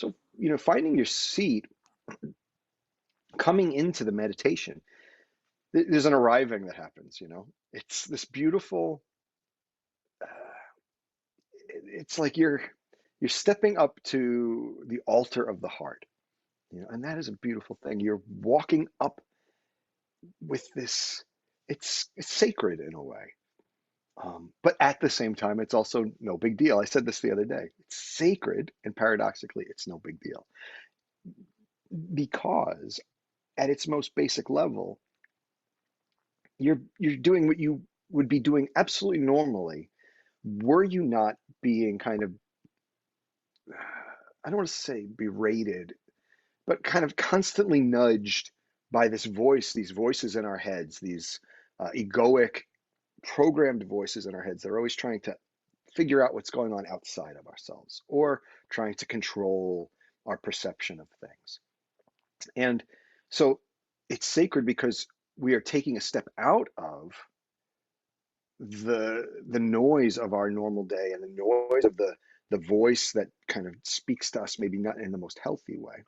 So, finding your seat, coming into the meditation, there's an arriving that happens. It's this beautiful, it's like you're stepping up to the altar of the heart, and that is a beautiful thing. You're walking up with this, it's sacred in a way. But at the same time, it's also no big deal. I said this the other day. It's sacred, and paradoxically, it's no big deal because at its most basic level, you're doing what you would be doing absolutely normally were you not being kind of, I don't want to say berated, but kind of constantly nudged by this voice, these voices in our heads, these egoic, programmed voices in our heads. They're always trying to figure out what's going on outside of ourselves or trying to control our perception of things. And so it's sacred because we are taking a step out of the noise of our normal day and the noise of the voice that kind of speaks to us, maybe not in the most healthy way.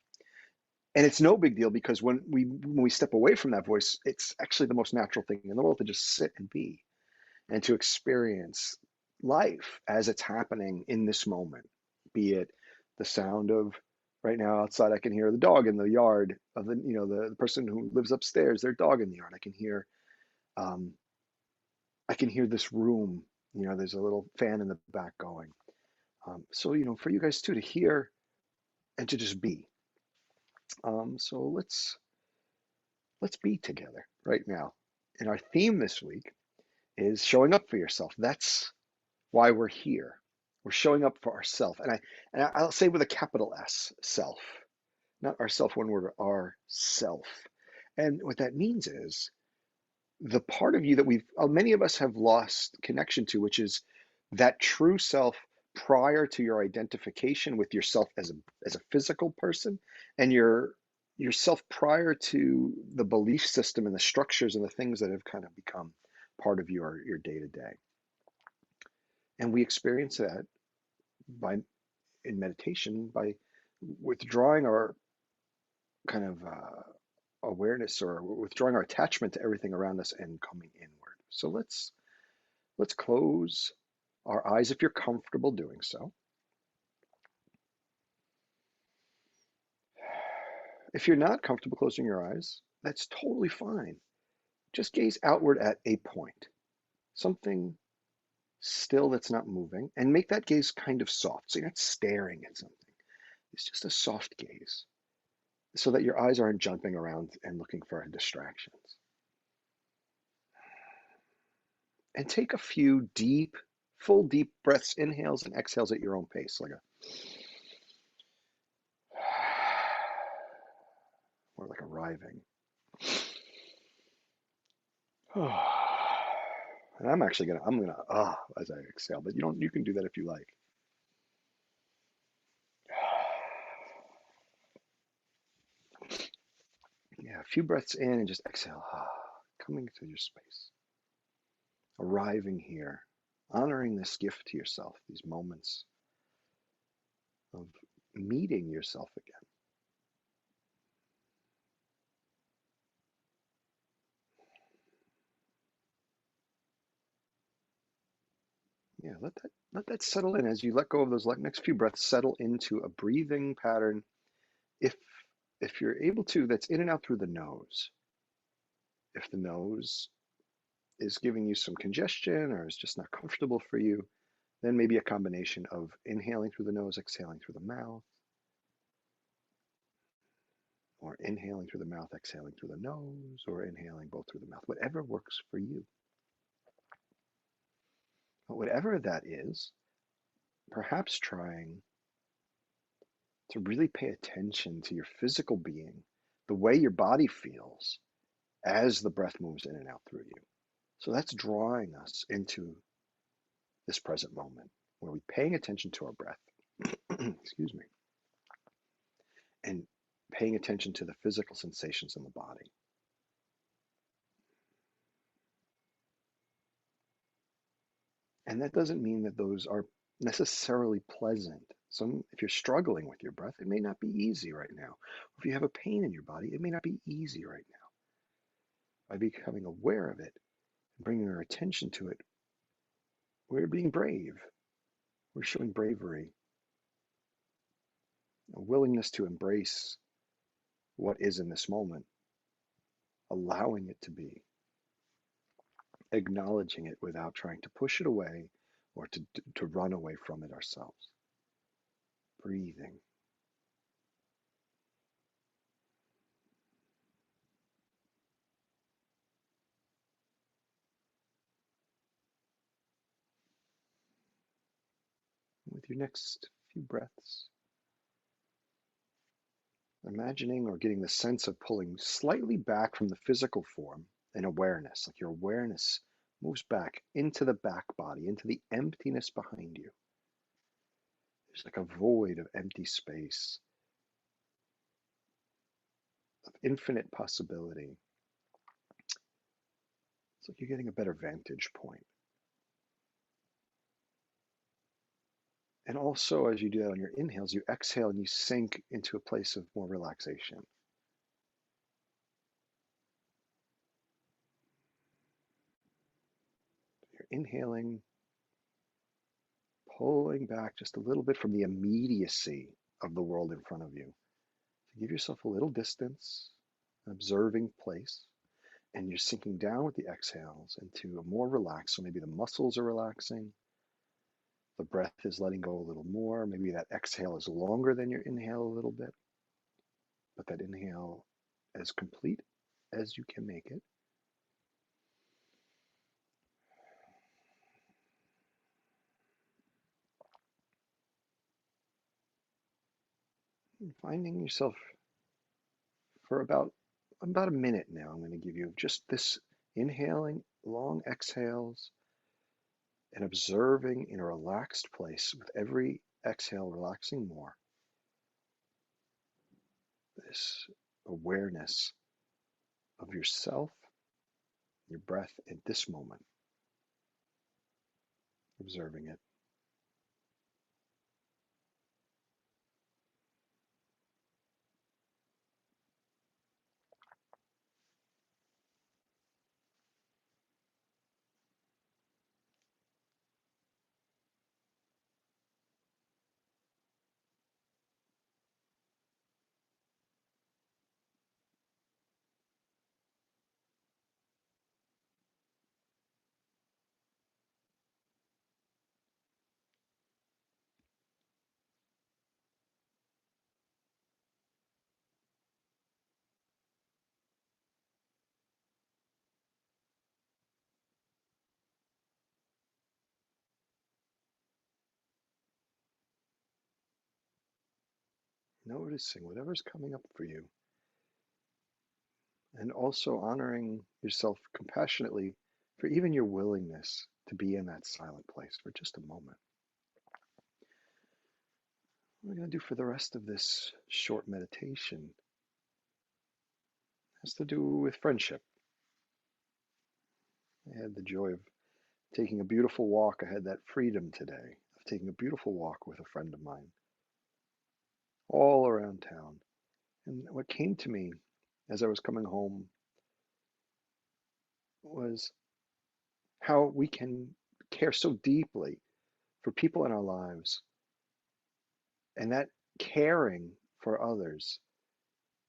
And it's no big deal because when we step away from that voice, it's actually the most natural thing in the world to just sit and be and to experience life as it's happening in this moment, be it the sound of right now outside. I can hear the dog in the yard of the person who lives upstairs, their dog in the yard. Um, I can hear this room. There's a little fan in the back going. So for you guys too to hear and to just be. So let's be together right now. And our theme this week is showing up for yourself. That's why we're here. We're showing up for ourself. And I'll say with a capital S, self, not ourself, one word, our self. And what that means is the part of you that many of us have lost connection to, which is that true self prior to your identification with yourself as a physical person and yourself prior to the belief system and the structures and the things that have kind of become part of your day to day. And we experience that by in meditation by withdrawing our kind of awareness or withdrawing our attachment to everything around us and coming inward. So let's close our eyes if you're comfortable doing so. If you're not comfortable closing your eyes, that's totally fine. Just gaze outward at a point, something still that's not moving, and make that gaze kind of soft. So you're not staring at something. It's just a soft gaze so that your eyes aren't jumping around and looking for distractions. And take a few full deep breaths, inhales and exhales at your own pace, like more like arriving. And I'm gonna as I exhale, but you can do that if you like. Yeah, a few breaths in and just exhale, coming to your space, arriving here, honoring this gift to yourself, these moments of meeting yourself again. Yeah, let that settle in as you let go of those next few breaths. Settle into a breathing pattern. If if you're able to, that's in and out through the nose. If the nose is giving you some congestion or is just not comfortable for you, then maybe a combination of inhaling through the nose, exhaling through the mouth, or inhaling through the mouth, exhaling through the nose, or inhaling both through the mouth, whatever works for you. But whatever that is, perhaps trying to really pay attention to your physical being, the way your body feels as the breath moves in and out through you. So that's drawing us into this present moment where we're paying attention to our breath, excuse me, and paying attention to the physical sensations in the body. And that doesn't mean that those are necessarily pleasant. If you're struggling with your breath, it may not be easy right now. If you have a pain in your body, it may not be easy right now. By becoming aware of it and bringing our attention to it, we're being brave. We're showing bravery, a willingness to embrace what is in this moment, allowing it to be, acknowledging it without trying to push it away or to run away from it ourselves. Breathing. With your next few breaths, imagining or getting the sense of pulling slightly back from the physical form in awareness, like your awareness moves back into the back body, into the emptiness behind you. There's like a void of empty space, of infinite possibility. It's like you're getting a better vantage point. And also, as you do that on your inhales, you exhale and you sink into a place of more relaxation. You're inhaling, pulling back just a little bit from the immediacy of the world in front of you. So give yourself a little distance, an observing place, and you're sinking down with the exhales into a more relaxed. So maybe the muscles are relaxing, the breath is letting go a little more. Maybe that exhale is longer than your inhale a little bit, but that inhale as complete as you can make it. And finding yourself for about a minute now. I'm going to give you just this inhaling, long exhales, and observing in a relaxed place with every exhale, relaxing more. This awareness of yourself, your breath at this moment, observing it. Noticing whatever's coming up for you, and also honoring yourself compassionately for even your willingness to be in that silent place for just a moment. What we're going to do for the rest of this short meditation has to do with friendship. I had the joy of taking a beautiful walk. I had that freedom today of taking a beautiful walk with a friend of mine all around town. And what came to me as I was coming home was how we can care so deeply for people in our lives, and that caring for others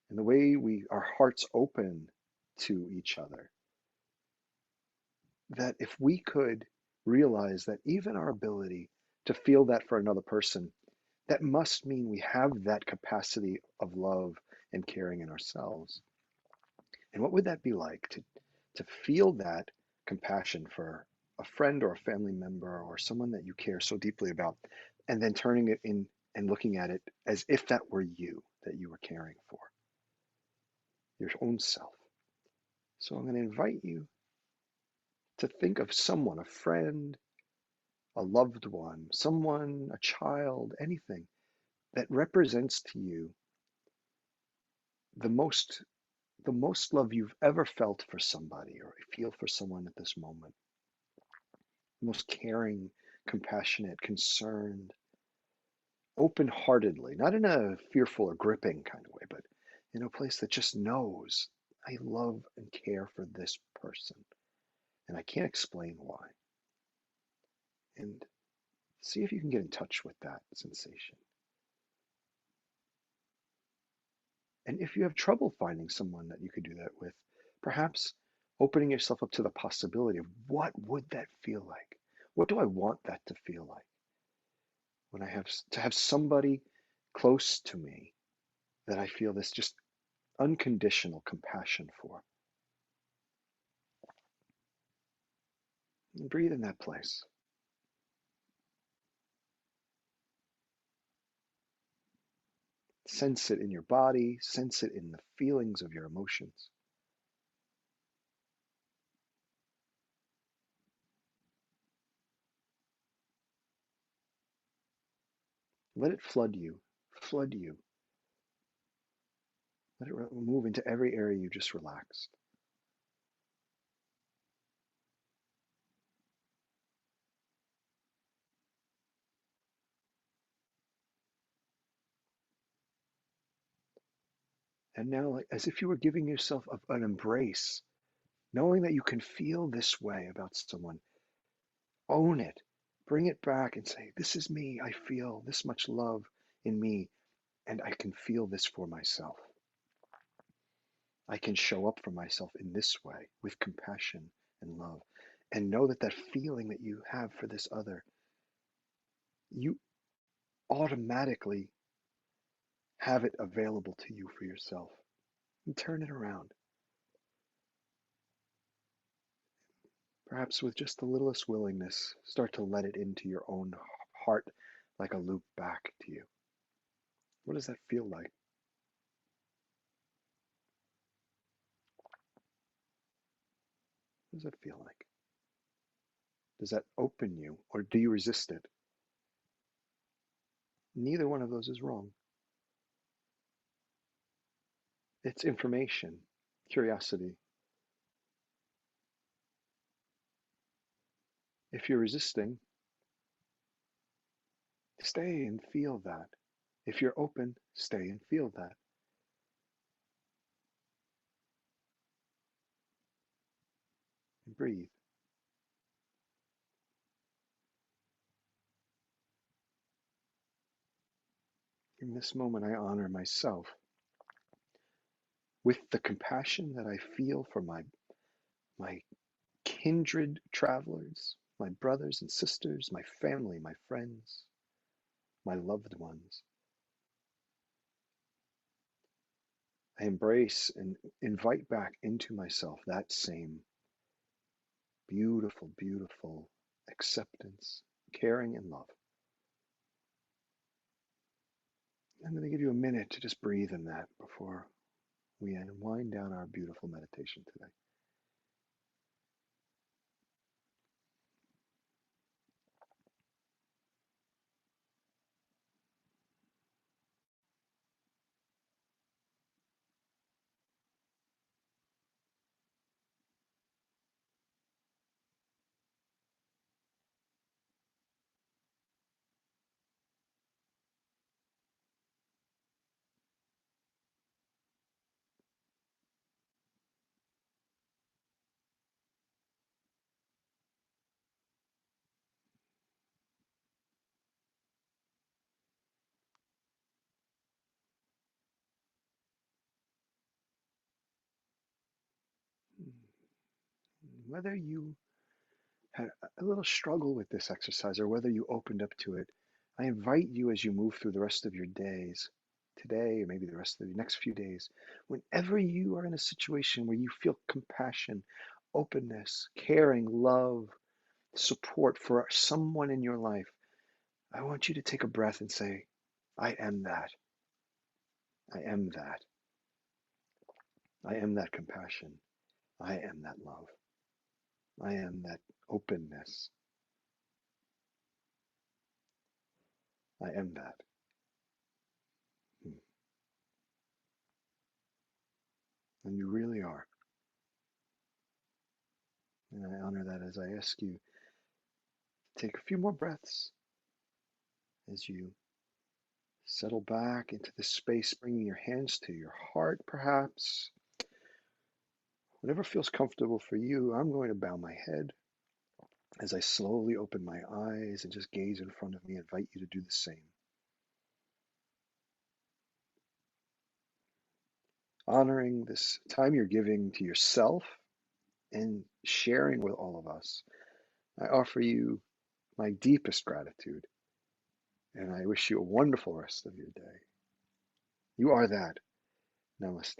and the way our hearts open to each other, that if we could realize that even our ability to feel that for another person, that must mean we have that capacity of love and caring in ourselves. And what would that be like to feel that compassion for a friend or a family member or someone that you care so deeply about, and then turning it in and looking at it as if that were you that you were caring for, your own self. So I'm going to invite you to think of someone, a friend, a loved one, someone, a child, anything that represents to you the most the most love you've ever felt for somebody or feel for someone at this moment, the most caring compassionate, concerned, open-heartedly, not in a fearful or gripping kind of way, but in a place that just knows I love and care for this person, and I can't explain why. And see if you can get in touch with that sensation. And if you have trouble finding someone that you could do that with, perhaps opening yourself up to the possibility of what would that feel like? What do I want that to feel like when I have to have somebody close to me that I feel this just unconditional compassion for? And breathe in that place. Sense it in your body, sense it in the feelings of your emotions. Let it flood you, flood you. Let it move into every area you just relaxed. And now, like, as if you were giving yourself an embrace, knowing that you can feel this way about someone, own it, bring it back and say, this is me. I feel this much love in me, and I can feel this for myself. I can show up for myself in this way with compassion and love. And know that that feeling that you have for this other, you automatically have it available to you for yourself. And turn it around. Perhaps with just the littlest willingness, start to let it into your own heart like a loop back to you. What does that feel like? What does that feel like? Does that open you or do you resist it? Neither one of those is wrong. It's information, curiosity. If you're resisting, stay and feel that. If you're open, stay and feel that. And breathe. In this moment, I honor myself with the compassion that I feel for my kindred travelers, my brothers and sisters, my family, my friends, my loved ones. I embrace and invite back into myself that same beautiful, beautiful acceptance, caring, and love. I'm going to give you a minute to just breathe in that before we wind down our beautiful meditation today. Whether you had a little struggle with this exercise or whether you opened up to it, I invite you as you move through the rest of your days, today, or maybe the rest of the next few days, whenever you are in a situation where you feel compassion, openness, caring, love, support for someone in your life, I want you to take a breath and say, I am that. I am that. I am that compassion. I am that love. I am that openness. I am that. And you really are. And I honor that as I ask you Take a few more breaths as you settle back into the space, bringing your hands to your heart, perhaps. Whatever feels comfortable for you. I'm going to bow my head as I slowly open my eyes and just gaze in front of me. Invite you to do the same. Honoring this time you're giving to yourself and sharing with all of us, I offer you my deepest gratitude, and I wish you a wonderful rest of your day. You are that. Namaste.